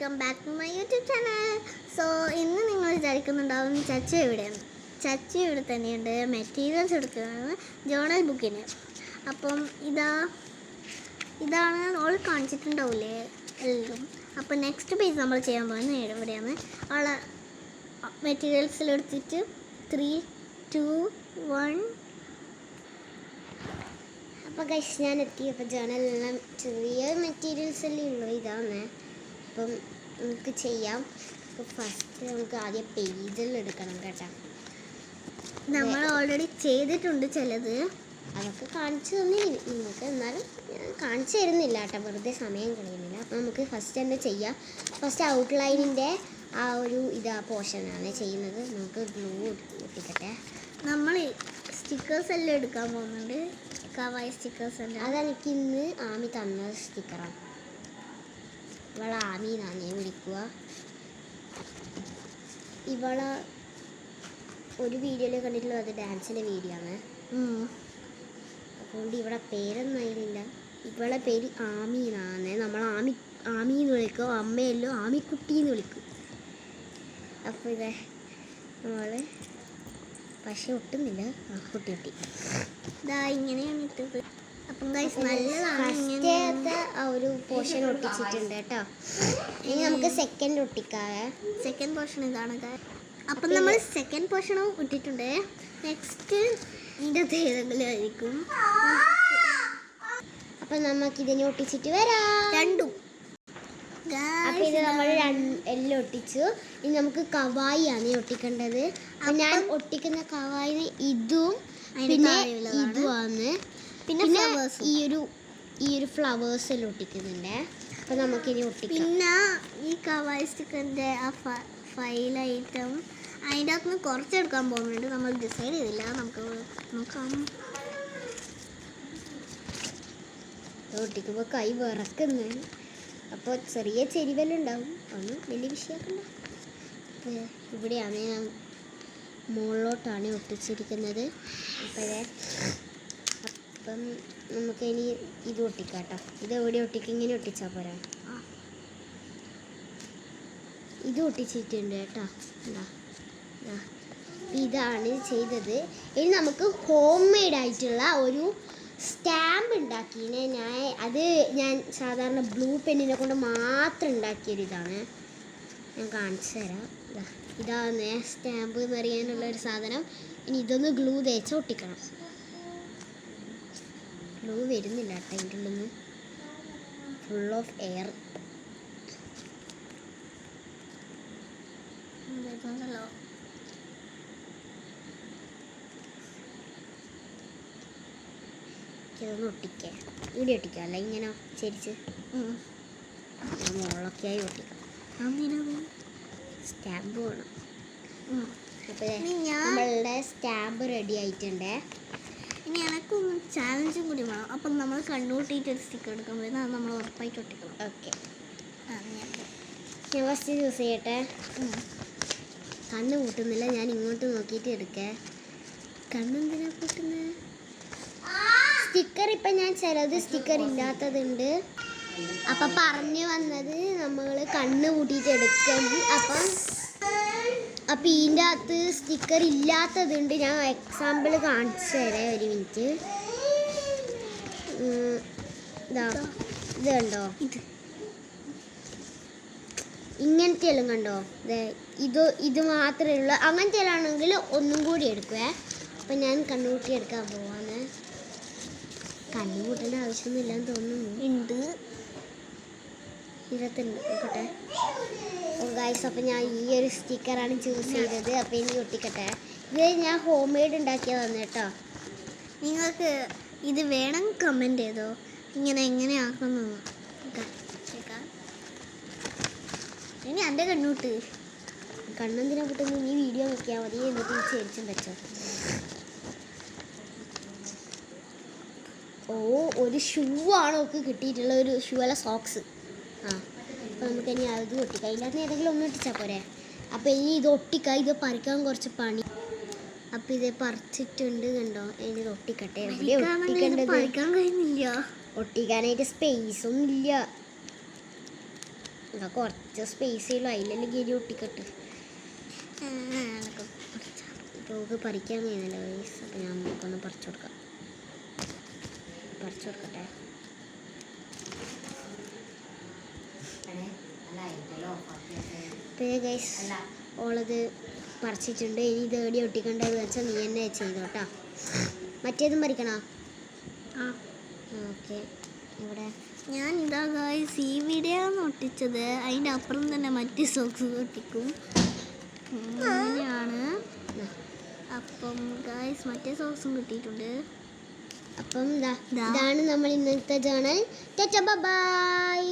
Welcome back to my YouTube channel. So ഇന്ന് നിങ്ങൾ വിചാരിക്കുന്നുണ്ടാവും ചച്ചു എവിടെയാണ്. ചച്ചു ഇവിടെ തന്നെയുണ്ട്. മെറ്റീരിയൽസ് എടുക്കുകയാണ് ജേണൽ ബുക്കിന്. അപ്പം ഇതാണ് ഓൾ കാണിച്ചിട്ടുണ്ടാവില്ലേ എല്ലാം. അപ്പം നെക്സ്റ്റ് പേജ് നമ്മൾ ചെയ്യാൻ പോകുന്നത് എവിടെയാണ് അവളെ മെറ്റീരിയൽസിലെടുത്തിട്ട് 3, 2, 1. അപ്പോൾ ഗൈസ് ഞാൻ എത്തി. അപ്പോൾ ജേണലെല്ലാം ചെറിയ മെറ്റീരിയൽസ് എല്ലാം ഉള്ളൂ. ഇതാണ്. അപ്പം നമുക്ക് ചെയ്യാം. അപ്പോൾ ഫസ്റ്റ് നമുക്ക് ആദ്യം പേജെല്ലാം എടുക്കണം കേട്ടോ. നമ്മൾ ഓൾറെഡി ചെയ്തിട്ടുണ്ട് ചിലത്. അതൊക്കെ കാണിച്ചു തന്നെ നിങ്ങൾക്ക്. എന്നാലും കാണിച്ചു തരുന്നില്ല കേട്ടോ, വെറുതെ സമയം കളയുന്നില്ല. അപ്പോൾ നമുക്ക് ഫസ്റ്റ് തന്നെ ചെയ്യാം. ഫസ്റ്റ് ഔട്ട്ലൈനിൻ്റെ ആ ഒരു പോർഷനാണ് ചെയ്യുന്നത്. നമുക്ക് ഗ്ലൂ ഒട്ടിക്കട്ടെ. നമ്മൾ സ്റ്റിക്കേഴ്സ് എല്ലാം എടുക്കാൻ പോകുന്നുണ്ട്. കവായി സ്റ്റിക്കേഴ്സ് എല്ലാം. അതെനിക്ക് ഇന്ന് ആമി തന്ന സ്റ്റിക്കറാണ്. ഇവളെ ആമി എന്നാണ് ഞാൻ വിളിക്കുക. ഇവളെ ഒരു വീഡിയോയിൽ കണ്ടിട്ടുള്ള അത് ഡാൻസിൻ്റെ വീഡിയോ ആണ്. അതുകൊണ്ട് ഇവിടെ പേരൊന്നും അതിലില്ല. ഇവളെ പേര് ആമി എന്നാണ്. നമ്മൾ ആമി എന്ന് വിളിക്കും. അമ്മയല്ലോ ആമിക്കുട്ടി എന്ന് വിളിക്കും. അപ്പോൾ ഇതേ നമ്മൾ പക്ഷെ ഒട്ടുന്നില്ല. കുട്ടി ഇതാ ഇങ്ങനെയാണ് ഇട്ടത്. അപ്പം ഫസ്റ്റത്തെ ആ ഒരു പോർഷൻ ഒട്ടിച്ചിട്ടുണ്ട് കേട്ടോ. ഇനി നമുക്ക് സെക്കൻഡ് ഒട്ടിക്കാവേ. സെക്കൻഡ് പോർഷൻ ഇതാണ്. അപ്പം നമ്മൾ സെക്കൻഡ് പോർഷനും ഇട്ടിട്ടുണ്ട്. നെക്സ്റ്റ് ഇതിൻ്റെ ഏതെങ്കിലും ആയിരിക്കും. അപ്പം നമുക്കിതിനെ ഒട്ടിച്ചിട്ട് വരാം. രണ്ടും. അപ്പം ഇത് നമ്മൾ എല്ലാം ഒട്ടിച്ചു. ഇനി നമുക്ക് കവായിയാണ് ഒട്ടിക്കേണ്ടത്. അപ്പം ഞാൻ ഒട്ടിക്കുന്ന കവായി ഇതും പിന്നെ ഇതുമാണ്. പിന്നെ ഈ ഒരു ഫ്ലവേഴ്സ് എല്ലാം ഒട്ടിക്കുന്നുണ്ട്. അപ്പം നമുക്കിനി ഒട്ടിക്കാം. പിന്നെ ഈ കവായി സ്റ്റിക്കറിൻ്റെ ആ ഫൈൽ ഐറ്റം അതിൻ്റെ അകത്ത് നിന്ന് കുറച്ചെടുക്കാൻ പോകുന്നുണ്ട്. നമ്മൾ ഡിസൈഡ് ചെയ്തില്ല. നമുക്ക് നോക്കാം. ഒട്ടിക്കുമ്പോൾ കൈ വിറക്കുന്നു. അപ്പോൾ ചെറിയ ചെരിവെല്ലാം ഉണ്ടാവും. ഒന്നും വലിയ വിഷയമൊക്കെ. അപ്പോൾ ഇവിടെയാണ് ഞാൻ മുകളിലോട്ടാണ് ഒട്ടിച്ചിരിക്കുന്നത്. അപ്പം നമുക്കിനി ഇത് ഒട്ടിക്കാം കേട്ടോ. ഇത് എവിടെ ഒട്ടിക്കും? ഇങ്ങനെ ഒട്ടിച്ചാൽ പോരാ. ഇത് ഒട്ടിച്ചിട്ടുണ്ട് കേട്ടോ. ഇതാണ് ചെയ്തത്. ഇനി നമുക്ക് ഹോം മെയ്ഡായിട്ടുള്ള ഒരു സ്റ്റാമ്പ് ഉണ്ടാക്കിനെ ഞാൻ സാധാരണ ബ്ലൂ പെന്നിനെ കൊണ്ട് മാത്രം ഉണ്ടാക്കിയൊരിതാണ്. ഞാൻ കാണിച്ചു തരാം. ഇതാണ് സ്റ്റാമ്പ് എന്ന് പറയാനുള്ള ഒരു സാധനം. ഇനി ഇതൊന്ന് ഗ്ലൂ തേച്ച് ഒട്ടിക്കണം. ഗ്ലൂ വരുന്നില്ല കേട്ടോ അതിൻ്റെ ഉള്ളിൽ നിന്ന്. Full of air. ഇതൊന്ന് ഒട്ടിക്കാം. ഇവിടെ ഒട്ടിക്കാം. അല്ല ഇങ്ങനെ ചരിച്ച് മുകളൊക്കെ ആയി ഒട്ടിക്കാം. സ്റ്റാമ്പ് വേണം. അപ്പോൾ നമ്മളുടെ സ്റ്റാമ്പ് റെഡി ആയിട്ടുണ്ട്. ഇനി എനക്കൊന്ന് ചാലഞ്ചും കൂടി വേണം. അപ്പം നമ്മൾ കണ്ണൂട്ടിയിട്ട് ഒരു സ്റ്റിക്കർ എടുക്കുമ്പോൾ അത് നമ്മൾ ഉറപ്പായിട്ട് ഒട്ടിക്കണം. ഓക്കെ, ഞാൻ ഫസ്റ്റ് യൂസ് ചെയ്യട്ടെ. കണ്ണ് കൂട്ടുന്നില്ല. ഞാൻ ഇങ്ങോട്ട് നോക്കിയിട്ട് എടുക്കേ. കണ്ണെന്തിനാ കൂട്ടുന്നത്? സ്റ്റിക്കർ ഇപ്പം ഞാൻ ചിലത് സ്റ്റിക്കർ ഇല്ലാത്തതുണ്ട്. അപ്പം പറഞ്ഞു വന്നത് നമ്മൾ കണ്ണ് കൂട്ടിയിട്ട് എടുക്കും. അപ്പം ഇതിൻ്റെ അകത്ത് സ്റ്റിക്കർ ഇല്ലാത്തതുണ്ട്. ഞാൻ എക്സാമ്പിൾ കാണിച്ചു തരാം. ഒരു മിനിറ്റ്. ഇത് കണ്ടോ? ഇങ്ങനത്തെ എല്ലാം കണ്ടോ? ഇത് മാത്രമേ ഉള്ളൂ. അങ്ങനത്തെ ആണെങ്കിൽ ഒന്നും കൂടി എടുക്കുവേ. അപ്പം ഞാൻ കണ്ണുകൂട്ടി എടുക്കാൻ പോവാണ്. കണ്ണു കൂട്ടേണ്ട ആവശ്യമൊന്നുമില്ലെന്ന് തോന്നുന്നു. ഉണ്ട്, ഇരുപത്തുണ്ട്. നോക്കട്ടെ. ഓ ഗൈസ്, അപ്പം ഞാൻ ഈ ഒരു സ്റ്റിക്കറാണ് ചൂസ് ചെയ്തത്. അപ്പം എനിക്ക് ഒട്ടിക്കട്ടെ. ഇത് ഞാൻ ഹോം മെയ്ഡ് ഉണ്ടാക്കിയതാണ് കേട്ടോ. നിങ്ങൾക്ക് ഇത് വേണം കമൻറ്റ് ചെയ്തോ. ഇങ്ങനെ എങ്ങനെയാക്കുന്നു. ഇനി എൻ്റെ കണ്ണൂട്ട്. കണ്ണെന്തിനാ കിട്ടുന്നത്? നീ വീഡിയോ നോക്കിയാൽ മതി. എന്നിട്ട് ഈ ചേരിച്ചും വെച്ചോ. ഒരു ഷൂ ആണ് ഒക്കെ കിട്ടിയിട്ടുള്ള. ഒരു ഷൂ അല്ല, സോക്സ്. അപ്പോൾ നമുക്ക് ഇനി അത് ഒട്ടിക്കാം. അതിൻ്റെ അകത്ത് ഏതെങ്കിലും ഒന്ന് ഒട്ടിച്ചാൽ പോരെ. അപ്പോൾ ഇനി ഇത് ഒട്ടിക്കാം. ഇത് പറിക്കാൻ കുറച്ച് പണി. അപ്പോൾ ഇത് പറിച്ചിട്ടുണ്ട് കണ്ടോ. ഇനി ഇത് ഒട്ടിക്കട്ടെ. ഒട്ടിക്കേണ്ടത് കഴിയുന്നില്ല. ഒട്ടിക്കാനായിട്ട് സ്പേസൊന്നും ഇല്ല. ഇവിടെ കുറച്ച് സ്പേസിലും അതിലെല്ലാം ഗിരി ഒട്ടിക്കട്ടെ. നമുക്ക് പറിക്കാൻ കഴിയുന്നില്ല ഗൈസ്. അപ്പോൾ ഞാൻ നമുക്കൊന്ന് പറിച്ചു കൊടുക്കാം. പറിച്ചു കൊടുക്കട്ടെ. അപ്പോൾ ഗൈസ് ഓളത് പറിച്ചിട്ടുണ്ട്. ഇനി ഇത് എവിടെ ഒട്ടിക്കേണ്ടതെന്ന് വെച്ചാൽ നീ തന്നെ ചെയ്തോട്ടാ. മറ്റേതും പറിക്കണോ? ആ ഓക്കെ. ഇവിടെ ഞാൻ ഇതാ ഗായ്സ് ഈ വീഡിയോ ആണ് ഒട്ടിച്ചത്. അതിൻ്റെ അപ്പുറം തന്നെ മറ്റ് സോക്സ് ഒട്ടിക്കും. അങ്ങനെയാണ്. അപ്പം ഗായ്സ് മറ്റേ സോക്സും കിട്ടിയിട്ടുണ്ട്. അപ്പം ഇതാണ് നമ്മൾ ഇന്നത്തെ ജേണൽ. ബൈ.